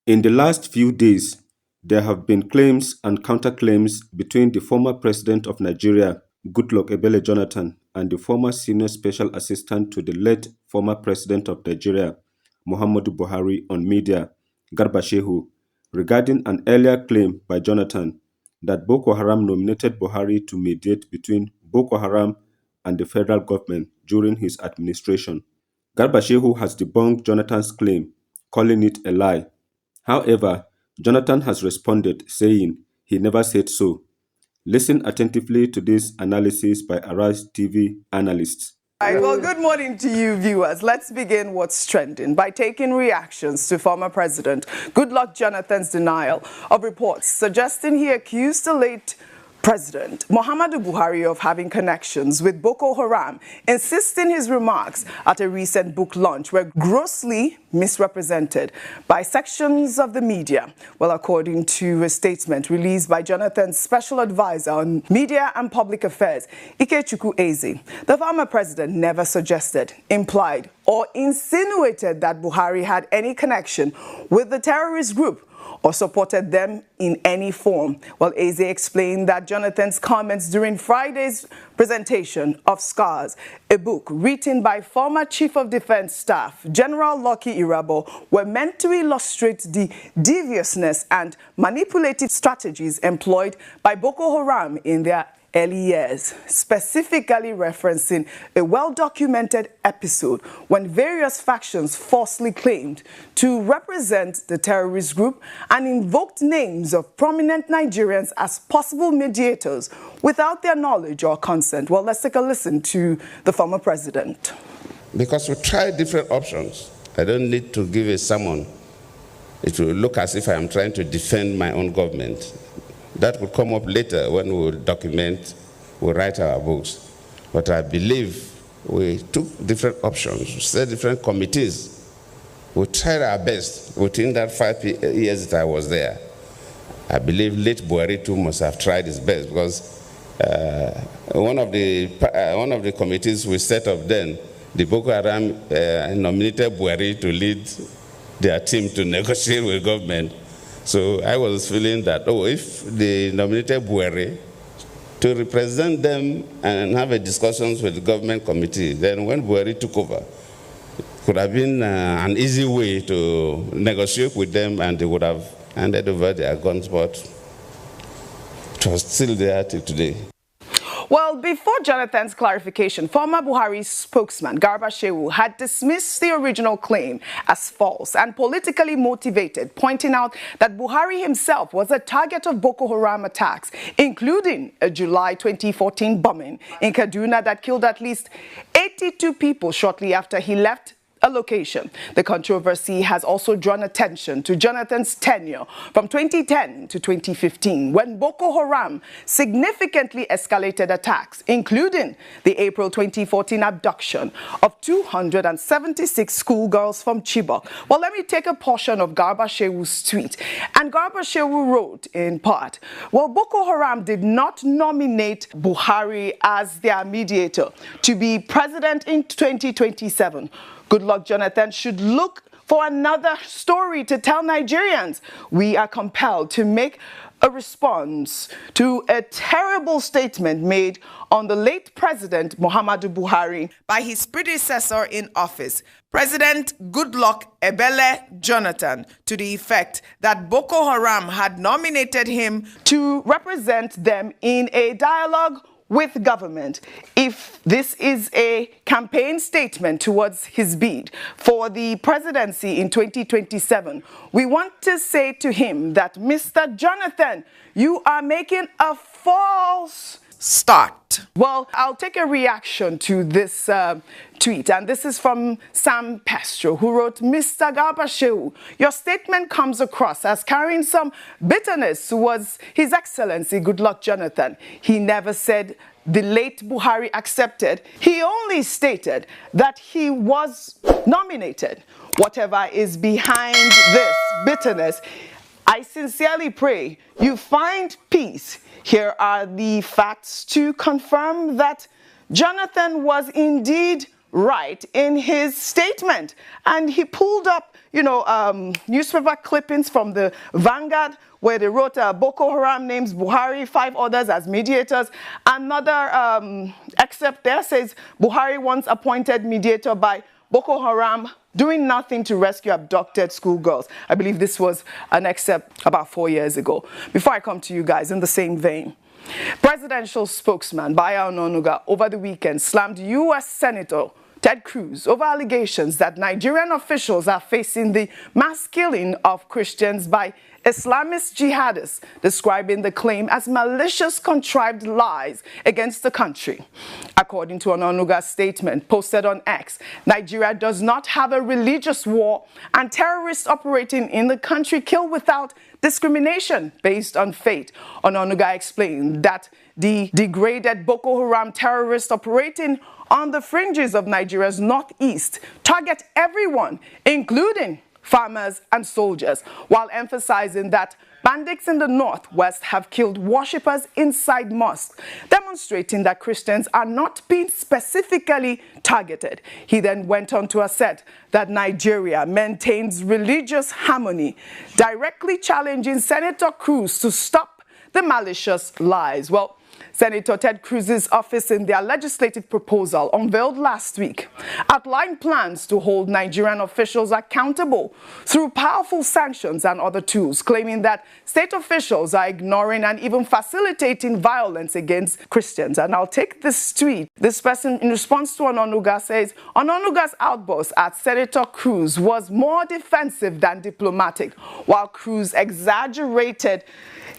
In the last few days, there have been claims and counterclaims between the former president of Nigeria, Goodluck Jonathan, and the former senior special assistant to the late former president of Nigeria, Muhammadu Buhari, on media, Garba Shehu, regarding an earlier claim by Jonathan that Boko Haram nominated Buhari to mediate between Boko Haram and the federal government during his administration. Garba Shehu has debunked Jonathan's claim, calling it a lie. However, Jonathan has responded, saying he never said so. Listen attentively to this analysis by Arise TV analysts. Right, well, good morning to you, viewers. Let's begin what's trending by taking reactions to former President Goodluck Jonathan's denial of reports suggesting he accused the late President Muhammadu Buhari of having connections with Boko Haram, insisting his remarks at a recent book launch were grossly misrepresented by sections of the media. Well, according to a statement released by Jonathan's special advisor on media and public affairs, Aide, the former president never suggested, implied, or insinuated that Buhari had any connection with the terrorist group or supported them in any form. Well, Eze explained that Jonathan's comments during Friday's presentation of Scars, a book written by former Chief of Defense Staff General Lucky Irabo, were meant to illustrate the deviousness and manipulative strategies employed by Boko Haram in their early years, specifically referencing a well-documented episode when various factions falsely claimed to represent the terrorist group and invoked names of prominent Nigerians as possible mediators without their knowledge or consent. Well, let's take a listen to the former president. Because we tried different options. I don't need to give a sermon. It will look as if I am trying to defend my own government. That will come up later when we will document, we'll write our books. But I believe we took different options, we set different committees. We tried our best within that 5 years that I was there. I believe late Buhari too must have tried his best because one of the committees we set up then, the Boko Haram nominated Buhari to lead their team to negotiate with government. So I was feeling that, if they nominated Buhari to represent them and have a discussions with the government committee, then when Buhari took over, it could have been an easy way to negotiate with them and they would have handed over their guns, but it was still there till today. Well, before Jonathan's clarification, former Buhari spokesman Garba Shehu had dismissed the original claim as false and politically motivated, pointing out that Buhari himself was a target of Boko Haram attacks, including a July 2014 bombing in Kaduna that killed at least 82 people shortly after he left a location. The controversy has also drawn attention to Jonathan's tenure from 2010 to 2015, when Boko Haram significantly escalated attacks, including the April 2014 abduction of 276 schoolgirls from Chibok. Well, let me take a portion of Garba Shehu's tweet. And Garba Shehu wrote in part, well, Boko Haram did not nominate Buhari as their mediator to be president in 2027. Goodluck Jonathan should look for another story to tell Nigerians. We are compelled to make a response to a terrible statement made on the late President Muhammadu Buhari by his predecessor in office, President Goodluck Jonathan, to the effect that Boko Haram had nominated him to represent them in a dialogue with government. If this is a campaign statement towards his bid for the presidency in 2027, we want to say to him that, Mr. Jonathan, you are making a false start. Well, I'll take a reaction to this tweet, and this is from Sam Pastro, who wrote, Mr. Garba Shehu, your statement comes across as carrying some bitterness towards His Excellency Goodluck Jonathan. He never said the late Buhari accepted. He only stated that he was nominated. Whatever is behind this bitterness, I sincerely pray you find peace. Here are the facts to confirm that Jonathan was indeed right in his statement, and he pulled up newspaper clippings from the Vanguard where they wrote Boko Haram names Buhari, 5 others as mediators. Another excerpt there says Buhari once appointed mediator by Boko Haram doing nothing to rescue abducted schoolgirls. I believe this was an excerpt about 4 years ago. Before I come to you guys, in the same vein, presidential spokesman Bayo Ononuga over the weekend slammed U.S. Senator Ted Cruz over allegations that Nigerian officials are facing the mass killing of Christians by Islamist jihadists, describing the claim as malicious, contrived lies against the country. According to Ononuga's statement posted on X, Nigeria does not have a religious war, and terrorists operating in the country kill without discrimination based on faith. Ononuga explained that the degraded Boko Haram terrorists operating on the fringes of Nigeria's northeast target everyone, including farmers and soldiers, while emphasizing that bandits in the northwest have killed worshippers inside mosques, demonstrating that Christians are not being specifically targeted. He then went on to assert that Nigeria maintains religious harmony, directly challenging Senator Cruz to stop the malicious lies. Well, Senator Ted Cruz's office in their legislative proposal unveiled last week outlined plans to hold Nigerian officials accountable through powerful sanctions and other tools, claiming that state officials are ignoring and even facilitating violence against Christians. And I'll take this tweet. This person, in response to Ononuga, says, Ononuga's outburst at Senator Cruz was more defensive than diplomatic, while Cruz exaggerated.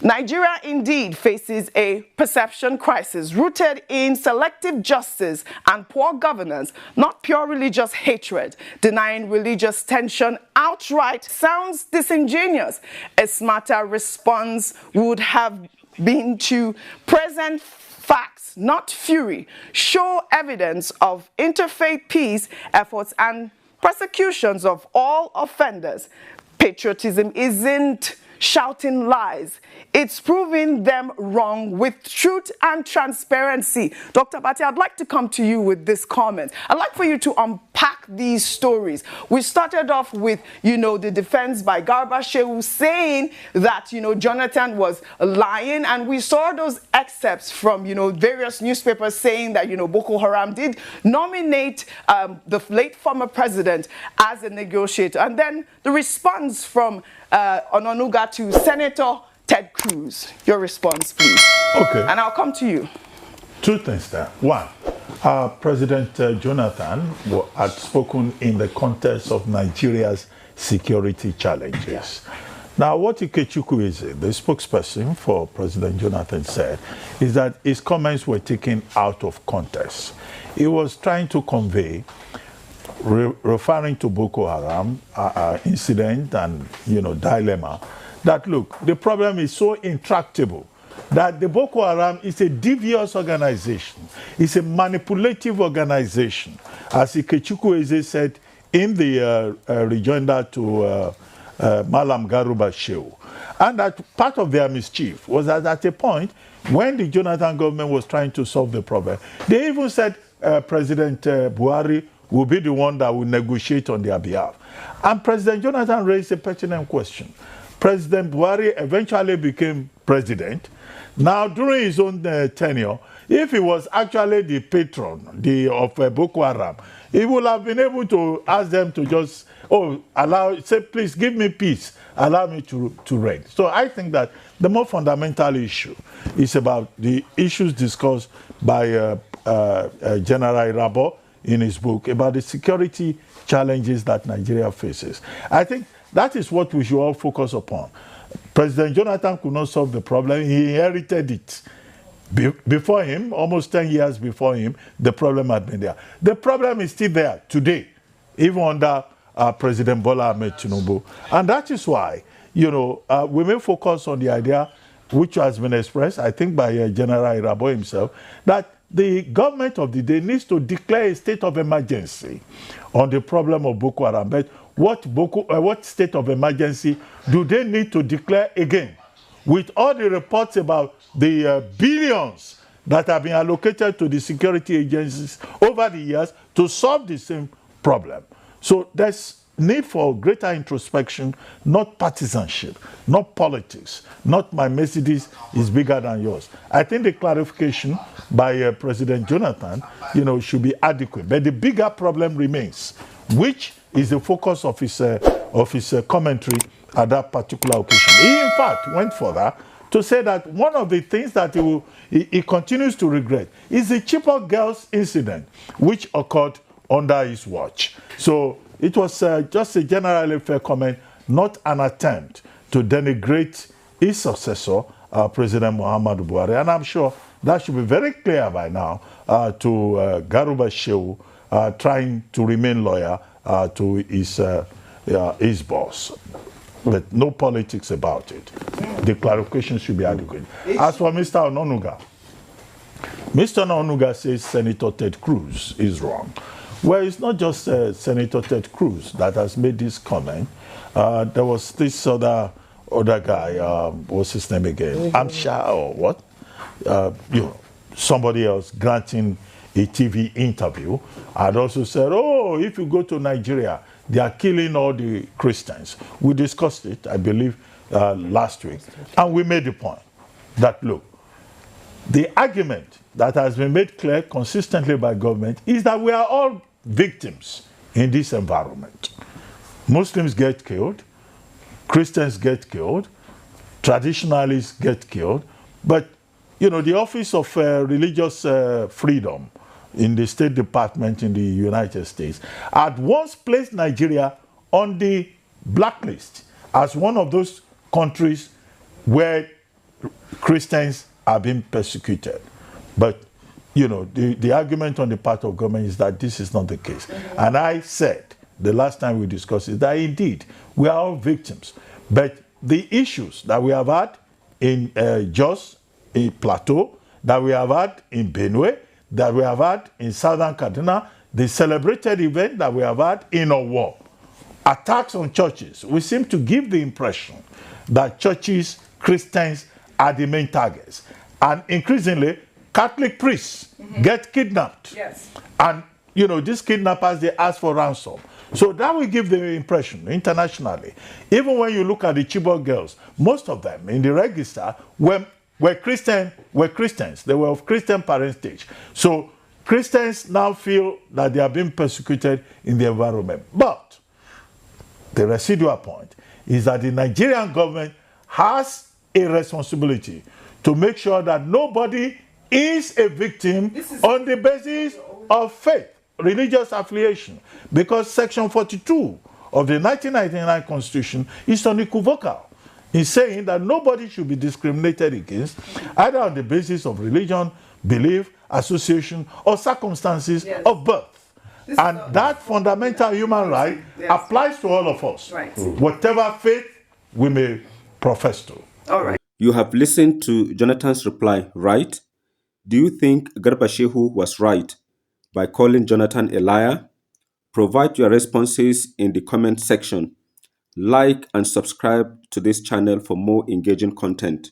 Nigeria indeed faces a perception crisis rooted in selective justice and poor governance, not pure religious hatred. Denying religious tension outright sounds disingenuous. A smarter response would have been to present facts, not fury, show evidence of interfaith peace efforts and prosecutions of all offenders. Patriotism isn't shouting lies. It's proving them wrong with truth and transparency. Dr. Bati, I'd like to come to you with this comment. I'd like for you to unpack these stories. We started off with, the defense by Garba Shehu saying that, Jonathan was lying, and we saw those excerpts from, various newspapers saying that, Boko Haram did nominate the late former president as a negotiator. And then the response from Ononuga to Senator Ted Cruz. Your response, please. Okay. And I'll come to you. 2 things there. One, President Jonathan had spoken in the context of Nigeria's security challenges. Yeah. Now, what Ikechukwu is, the spokesperson for President Jonathan, said is that his comments were taken out of context. He was trying to convey, referring to Boko Haram incident and dilemma, that look, the problem is so intractable that the Boko Haram is a devious organization. It's a manipulative organization, as Ikechukwu Eze said in the rejoinder to Malam Garba Shehu. And that part of their mischief was that at a point when the Jonathan government was trying to solve the problem, they even said President Buhari will be the one that will negotiate on their behalf. And President Jonathan raised a pertinent question. President Buhari eventually became president. Now, during his own tenure, if he was actually the patron of Boko Haram, he would have been able to ask them to just, say, please give me peace, allow me to reign. So I think that the more fundamental issue is about the issues discussed by General Rabo in his book about the security challenges that Nigeria faces. I think that is what we should all focus upon. President Jonathan could not solve the problem. He inherited it. Before him, almost 10 years before him, the problem had been there. The problem is still there today, even under President Bola Ahmed Tinubu. And that is why, we may focus on the idea, which has been expressed, I think, by General Irabo himself, that the government of the day needs to declare a state of emergency on the problem of Boko Haram. But what state of emergency do they need to declare again? With all the reports about the billions that have been allocated to the security agencies over the years to solve the same problem. So there's need for greater introspection, not partisanship, not politics, not my Mercedes is bigger than yours. I think the clarification by President Jonathan, should be adequate. But the bigger problem remains, which is the focus of his commentary at that particular occasion. He, in fact, went further to say that one of the things that he continues to regret is the Chibok girls incident, which occurred under his watch. So it was just a generally fair comment, not an attempt to denigrate his successor, President Muhammadu Buhari. And I'm sure that should be very clear by now to Garba Shehu, trying to remain loyal to his boss. But no politics about it. The clarification should be adequate. As for Mr. Ononuga, Mr. Ononuga says Senator Ted Cruz is wrong. Well, it's not just Senator Ted Cruz that has made this comment. There was this other guy, what's his name again? Amsha or what? Somebody else granting a TV interview had also said, oh, if you go to Nigeria, they are killing all the Christians. We discussed it, I believe, last week. And we made the point that, look, the argument that has been made clear consistently by government is that we are all victims in this environment. Muslims get killed, Christians get killed, traditionalists get killed, but the Office of Religious Freedom in the State Department in the United States had once placed Nigeria on the blacklist as one of those countries where Christians are being persecuted. But the argument on the part of government is that this is not the case. And I said the last time we discussed it that indeed we are all victims. But the issues that we have had in Jos, in Plateau, that we have had in Benue, that we have had in Southern Kaduna, the celebrated event that we have had in Owo, attacks on churches, we seem to give the impression that churches, Christians are the main targets. And increasingly, Catholic priests get kidnapped. Yes. And, these kidnappers, they ask for ransom. So that will give the impression internationally. Even when you look at the Chibok girls, most of them in the register were Christians. They were of Christian parentage. So Christians now feel that they are being persecuted in the environment. But the residual point is that the Nigerian government has a responsibility to make sure that nobody is a victim on the basis of faith, religious affiliation. Because Section 42 of the 1999 Constitution is unequivocal in saying that nobody should be discriminated against either on the basis of religion, belief, association, or circumstances of birth. And that fundamental human right applies to all of us, whatever faith we may profess to. All right. You have listened to Jonathan's reply, right? Do you think Garba Shehu was right by calling Jonathan a liar? Provide your responses in the comment section. Like and subscribe to this channel for more engaging content.